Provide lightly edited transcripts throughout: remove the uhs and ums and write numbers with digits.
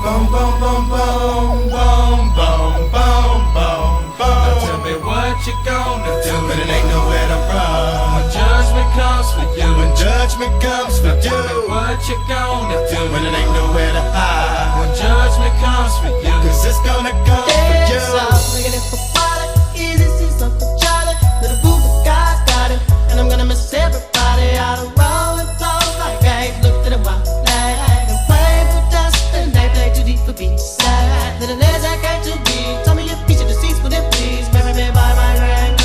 Boom, boom, boom, boom, boom, boom, boom, boom, boom. Now tell me what you gonna do when it ain't nowhere to run. When judgment comes for you. When judgment comes for you. Tell me what you gonna do when it ain't nowhere to hide. When judgment comes for you. Cause it's gonna come for you. Looking for water, easy, see something Charlie. Little boo, but God's got him. And I'm gonna miss everybody out of rolling clothes like games. Look to the wild flag and play for dust. And they play too deep for beach side. Little legs I got too deep. Tell me your feature deceased with it, please. Baby, baby, by my grand.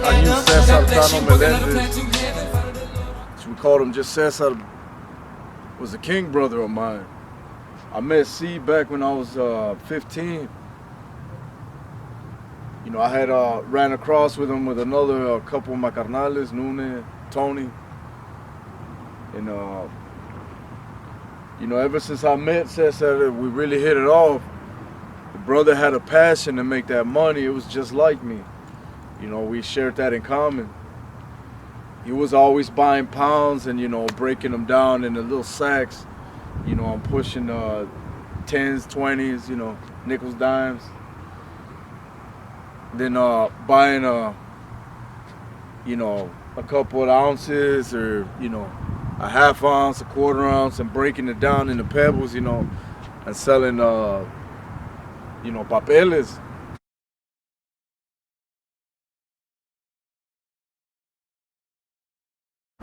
I knew Cesar Melendez. We called him just Cesar. Was a king brother of mine. I met C back when I was 15. You know, I had ran across with him with another couple of my Karnales, Nune, Tony. And you know, ever since I met Cesar, we really hit it off. The brother had a passion to make that money. It was just like me. You know, we shared that in common. He was always buying pounds and, you know, breaking them down into little sacks. You know, I'm pushing 10s, 20s, you know, nickels, dimes. Then buying you know, a couple of ounces or, you know, a half ounce, a quarter ounce, and breaking it down into pebbles, you know, and selling, you know, papeles.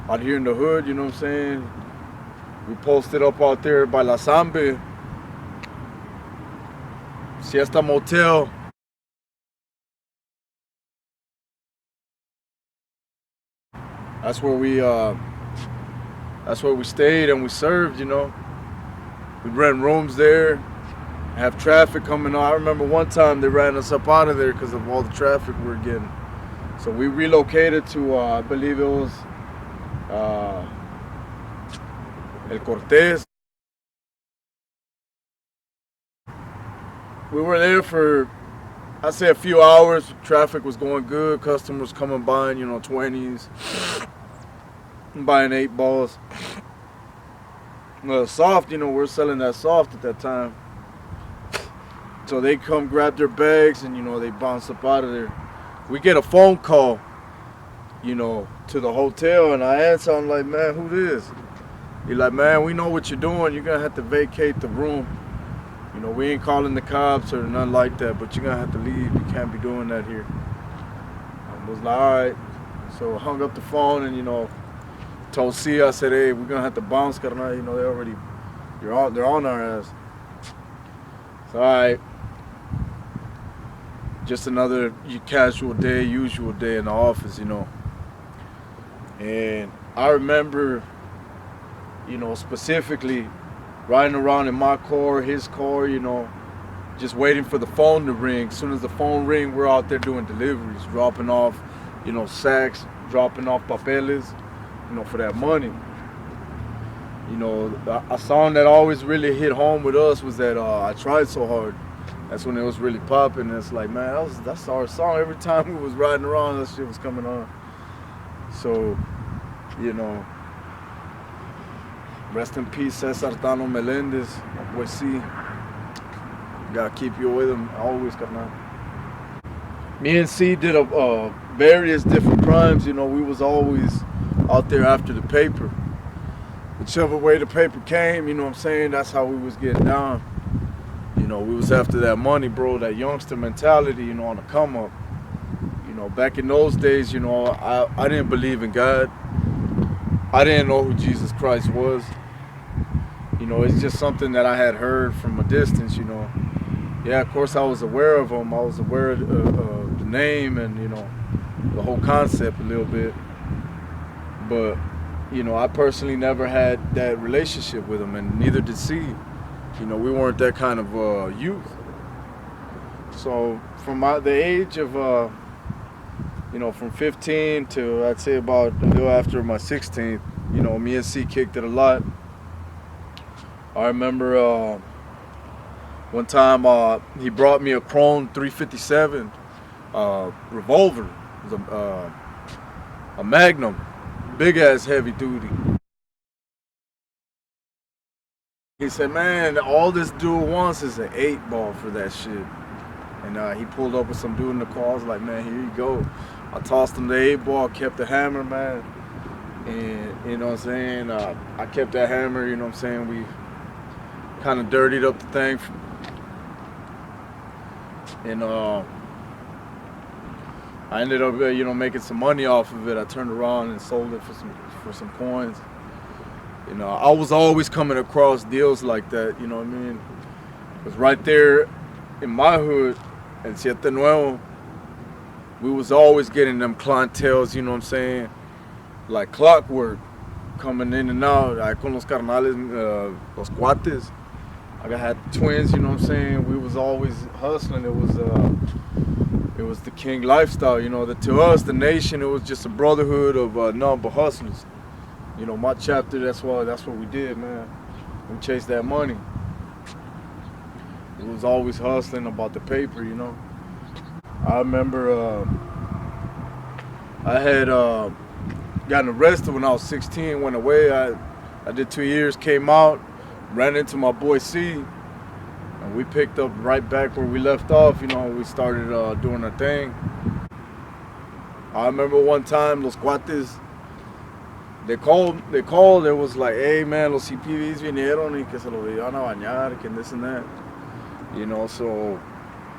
Out here in the hood, you know what I'm saying? We posted up out there by La Zambe, Siesta Motel. That's where we stayed and we served, you know. We rent rooms there, have traffic coming on. I remember one time they ran us up out of there because of all the traffic we were getting. So we relocated to, I believe it was El Cortez. We were there for, I'd say, a few hours. Traffic was going good. Customers coming buying, you know, 20s, buying 8 balls. Soft, you know, we're selling that soft at that time. So they come grab their bags and, you know, they bounce up out of there. We get a phone call, you know, to the hotel, and I answer, I'm like, man, who this? He's like, man, we know what you're doing. You're gonna have to vacate the room. You know, we ain't calling the cops or nothing like that, but you're gonna have to leave. You can't be doing that here. I was like, all right. So I hung up the phone and, you know, told C, I said, hey, we're gonna have to bounce, Karnal. You know, they're on our ass. So, all right. Just another casual day, usual day in the office, you know. And I remember, you know, specifically riding around in my car, his car, you know, just waiting for the phone to ring. As soon as the phone ring, we're out there doing deliveries, dropping off, you know, sacks, dropping off papeles, you know, for that money. You know, a song that always really hit home with us was that I Tried So Hard. That's when it was really popping. It's like, man, that's our song. Every time we was riding around, that shit was coming on. So, you know, rest in peace, Cesar Melendez, boy C. Gotta keep you with him always, Karnal. Me and C did various different crimes. You know, we was always out there after the paper. Whichever way the paper came, you know what I'm saying, that's how we was getting down. You know, we was after that money, bro, that youngster mentality, you know, on the come up. You know, back in those days, you know, I didn't believe in God. I didn't know who Jesus Christ was. You know, it's just something that I had heard from a distance, you know. Yeah, of course I was aware of him. I was aware of the name and, you know, the whole concept a little bit. But, you know, I personally never had that relationship with him, and neither did C. You know, we weren't that kind of youth. So from the age of, you know, from 15 to I'd say about a little after my 16th, you know, me and C kicked it a lot. I remember one time he brought me a Chrome 357 revolver. It was a Magnum, big ass heavy duty. He said, man, all this dude wants is an 8-ball for that shit. And he pulled up with some dude in the car. I was like, man, here you go. I tossed him the 8-ball, kept the hammer, man. And, you know what I'm saying, I kept that hammer, you know what I'm saying. We kind of dirtied up the thing. And I ended up, you know, making some money off of it. I turned around and sold it for some coins. You know, I was always coming across deals like that, you know what I mean? Because right there in my hood, in Siete Nuevo, we was always getting them clientels, you know what I'm saying? Like clockwork, coming in and out. I con los carnales, los cuates. I had twins, you know what I'm saying? We was always hustling. It was the king lifestyle, you know. To us, the nation, it was just a brotherhood of none but hustlers. You know, my chapter, that's what we did, man. We chased that money. It was always hustling about the paper, you know. I remember I had gotten arrested when I was 16, went away. I did 2 years, came out, ran into my boy C, and we picked up right back where we left off, you know. We started doing our thing. I remember one time, los cuates, they called, it was like, hey man, los CPVs vinieron y que se lo iban a bañar, que this and that. You know, so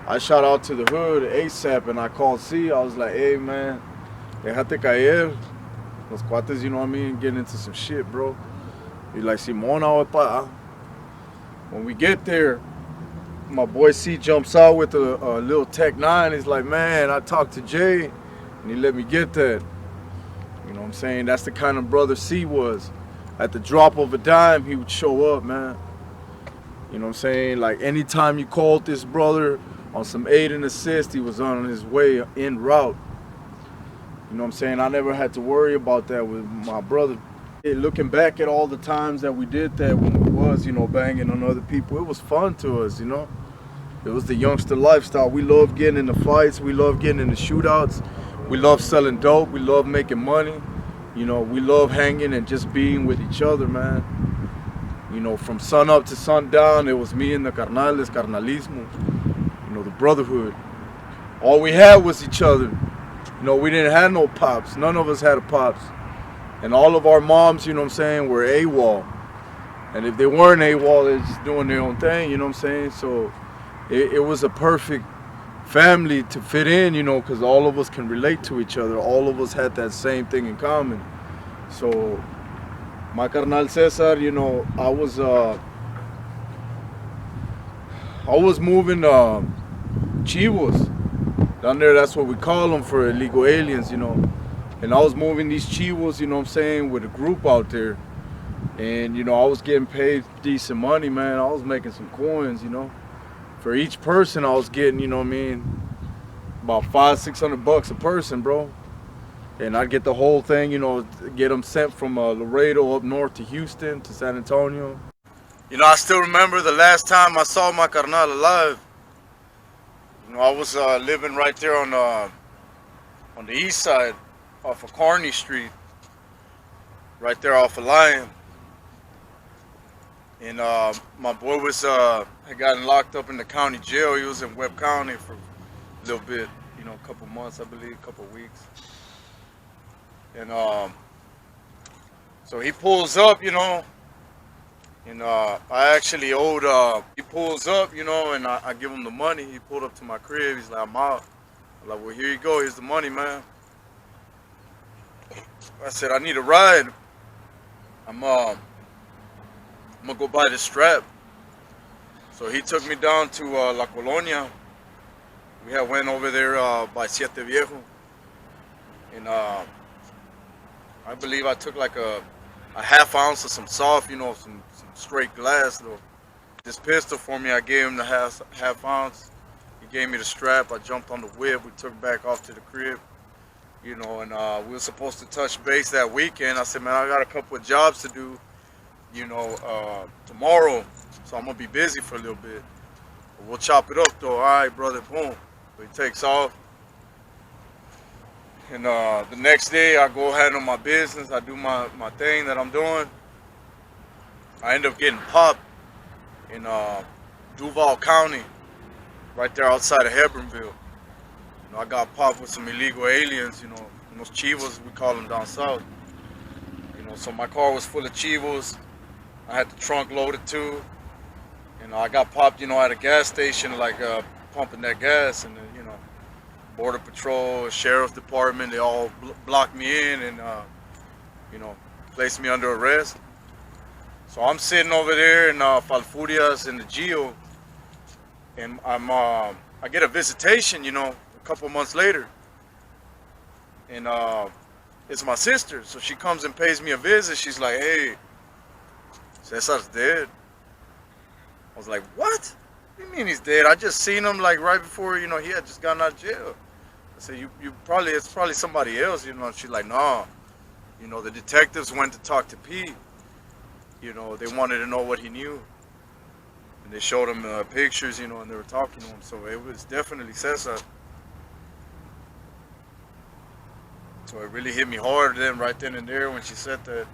I shot out to the hood ASAP and I called C. I was like, hey man, déjate caer. Los cuates, you know what I mean, getting into some shit, bro. He's like, Simón, voy pa. When we get there, my boy C jumps out with a little Tech 9. He's like, man, I talked to Jay and he let me get that. You know what I'm saying? That's the kind of brother C was. At the drop of a dime, he would show up, man. You know what I'm saying? Like anytime you called this brother on some aid and assist, he was on his way en route. You know what I'm saying? I never had to worry about that with my brother. Looking back at all the times that we did that when we was, you know, banging on other people, it was fun to us, you know? It was the youngster lifestyle. We loved getting in the fights. We loved getting in the shootouts. We loved selling dope. We loved making money. You know, we love hanging and just being with each other, man. You know, from sun up to sundown, it was me and the carnales, carnalismo, you know, the brotherhood. All we had was each other. You know, we didn't have no pops. None of us had a pops. And all of our moms, you know what I'm saying, were AWOL. And if they weren't AWOL, they're just doing their own thing, you know what I'm saying? So it was a perfect family to fit in, you know, because all of us can relate to each other. All of us had that same thing in common. So my carnal Cesar, you know, I was moving chivos. Down there, that's what we call them for illegal aliens, you know. And I was moving these chivos, you know what I'm saying, with a group out there. And, you know, I was getting paid decent money, man. I was making some coins, you know. For each person, I was getting, you know what I mean, about $500-600 a person, bro. And I'd get the whole thing, you know, get them sent from Laredo up north to Houston, to San Antonio. You know, I still remember the last time I saw my carnal alive. You know, I was living right there on the east side, off of Kearney Street, right there off of Lion. And my boy was had gotten locked up in the county jail. He was in Webb County for a little bit, you know, a couple months, I believe, a couple weeks. And so he pulls up, you know, and I actually owed, he pulls up, you know, and I give him the money. He pulled up to my crib. He's like, I'm out. I'm like, well, here you go. Here's the money, man. I said, I need a ride. I'm gonna go buy this strap. So he took me down to La Colonia. We had went over there by Siete Viejo. And I believe I took like a half ounce of some soft, you know, some straight glass. Though. This pistol for me, I gave him the half ounce. He gave me the strap. I jumped on the whip. We took back off to the crib. You know, and we were supposed to touch base that weekend. I said, man, I got a couple of jobs to do, you know, tomorrow. So I'm going to be busy for a little bit. But we'll chop it up, though. All right, brother, boom. So he takes off. And the next day, I go handle my business. I do my thing that I'm doing. I end up getting popped in Duval County, right there outside of Hebronville. You know, I got popped with some illegal aliens, you know, those chivos, we call them down south. You know, so my car was full of chivos. I had the trunk loaded too. And I got popped, you know, at a gas station, like pumping that gas, and you know, Border Patrol, Sheriff's Department, they all blocked me in and, you know, placed me under arrest. So I'm sitting over there in Falfurrias in the Geo, and I get a visitation, you know, a couple months later, and it's my sister. So she comes and pays me a visit. She's like, "Hey, Cesar's dead." I was like, "What? What do you mean he's dead? I just seen him like right before, you know, he had just gotten out of jail." I said, it's probably somebody else, you know." And she's like, "No, you know, the detectives went to talk to Pete. You know, they wanted to know what he knew. And they showed him pictures, you know, and they were talking to him. So it was definitely Cesar." So it really hit me hard then, right then and there when she said that.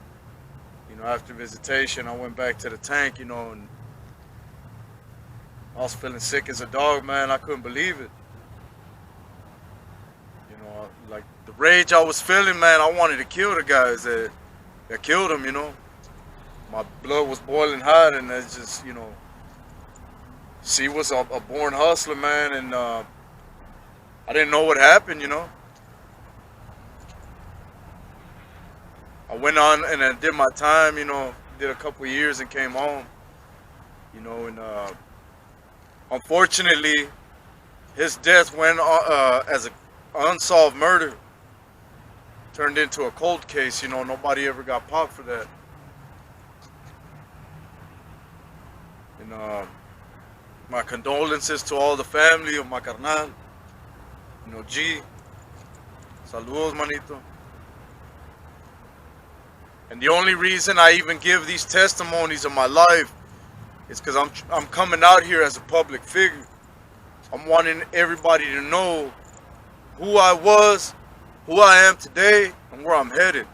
You know, after visitation, I went back to the tank, you know, and I was feeling sick as a dog, man. I couldn't believe it. You know, like the rage I was feeling, man, I wanted to kill the guys that killed him, you know. My blood was boiling hot, and it's just, you know, she was a born hustler, man, and I didn't know what happened, you know. I went on and I did my time, you know, did a couple of years and came home, you know, and unfortunately, his death went as an unsolved murder. Turned into a cold case, you know, nobody ever got popped for that. And my condolences to all the family of my Karnal, you know, G. Saludos, manito. And the only reason I even give these testimonies of my life is because I'm coming out here as a public figure. I'm wanting everybody to know who I was, who I am today, and where I'm headed.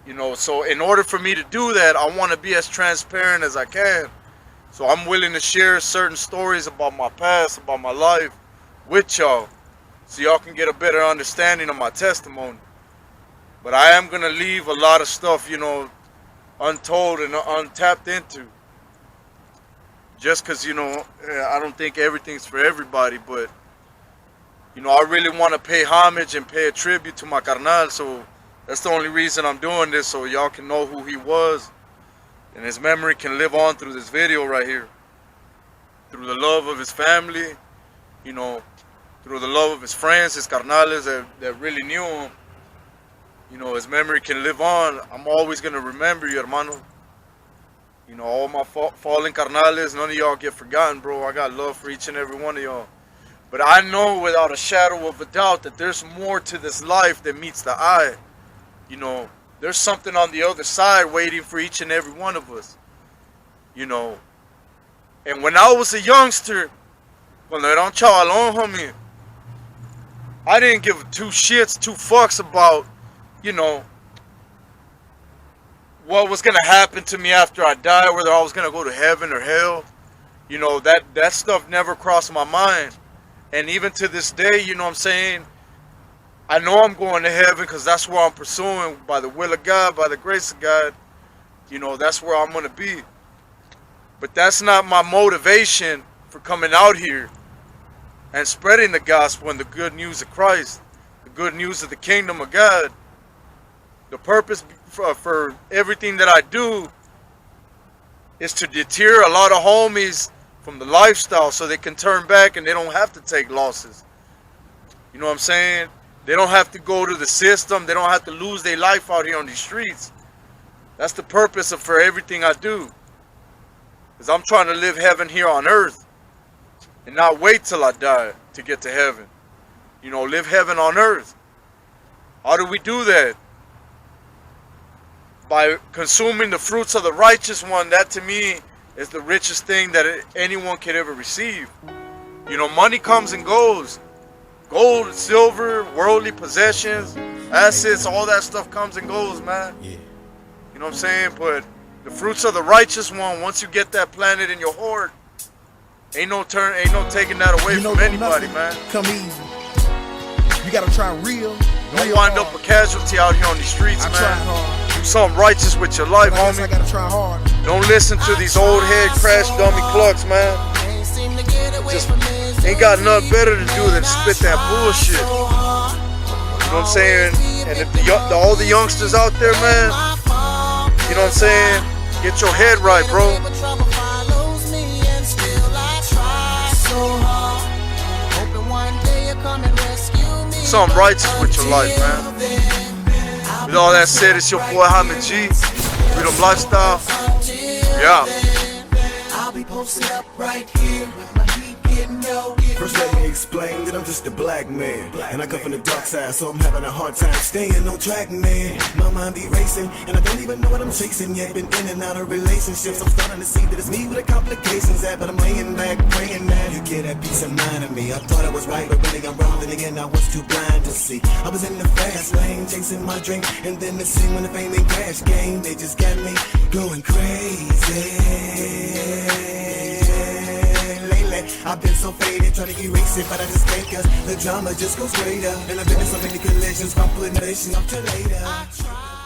You know, so in order for me to do that, I want to be as transparent as I can. So I'm willing to share certain stories about my past, about my life with y'all, so y'all can get a better understanding of my testimony. But I am going to leave a lot of stuff, you know, untold and untapped into. Just because, you know, I don't think everything's for everybody, but, you know, I really want to pay homage and pay a tribute to my Karnal, so that's the only reason I'm doing this, so y'all can know who he was, and his memory can live on through this video right here. Through the love of his family, you know, through the love of his friends, his Karnales that really knew him. You know, his memory can live on. I'm always going to remember you, hermano. You know, all my fallen Karnales, none of y'all get forgotten, bro. I got love for each and every one of y'all. But I know without a shadow of a doubt that there's more to this life than meets the eye. You know, there's something on the other side waiting for each and every one of us. You know, and when I was a youngster, cuando era un chavalón, homie, I didn't give two shits, two fucks about, you know, what was gonna happen to me after I died, whether I was gonna go to heaven or hell. You know, that stuff never crossed my mind. And even to this day, you know what I'm saying, I know I'm going to heaven because that's where I'm pursuing, by the will of God, by the grace of God. You know, that's where I'm gonna be. But that's not my motivation for coming out here and spreading the gospel and the good news of Christ, the good news of the kingdom of God. The purpose for everything that I do is to deter a lot of homies from the lifestyle so they can turn back and they don't have to take losses. You know what I'm saying? They don't have to go to the system. They don't have to lose their life out here on these streets. That's the purpose for everything I do. Because I'm trying to live heaven here on earth and not wait till I die to get to heaven. You know, live heaven on earth. How do we do that? By consuming the fruits of the righteous one. That to me is the richest thing that anyone could ever receive. You know, money comes and goes. Gold, silver, worldly possessions, assets, all that stuff comes and goes, man. Yeah. You know what I'm saying? But The fruits of the righteous one, once you get that planted in your heart, ain't no taking that away from anybody, man. Come easy. You gotta try real. Don't wind up a casualty out here on these streets, I man. tried hard. Do something righteous with your life, But I guess I homie. gotta try hard. Don't listen to these old head crash dummy clucks, man. Just ain't got nothing better to do than spit that bullshit. You know what I'm saying? And if all the youngsters out there, man, you know what I'm saying? Get your head right, bro. Something righteous with your life, man. With all that said, it's your boy Hamid G. Freedom Lifestyle. Yeah. I'll be posted up right here with my heat getting low. First let me explain that I'm just a black man, and I come from the dark side, so I'm having a hard time staying on track, man. My mind be racing, and I don't even know what I'm chasing yet. Been in and out of relationships, I'm starting to see that it's me with the complications at, but I'm laying back, praying that you get that peace of mind of me. I thought I was right, but really I'm wrong, then again I was too blind to see. I was in the fast lane, chasing my dream, and then the scene when the fame and cash game, they just got me going crazy. I've been so faded, trying to erase it, but I just can't, cause the drama just goes greater. And I've been in so many collisions, from putting nation up to later.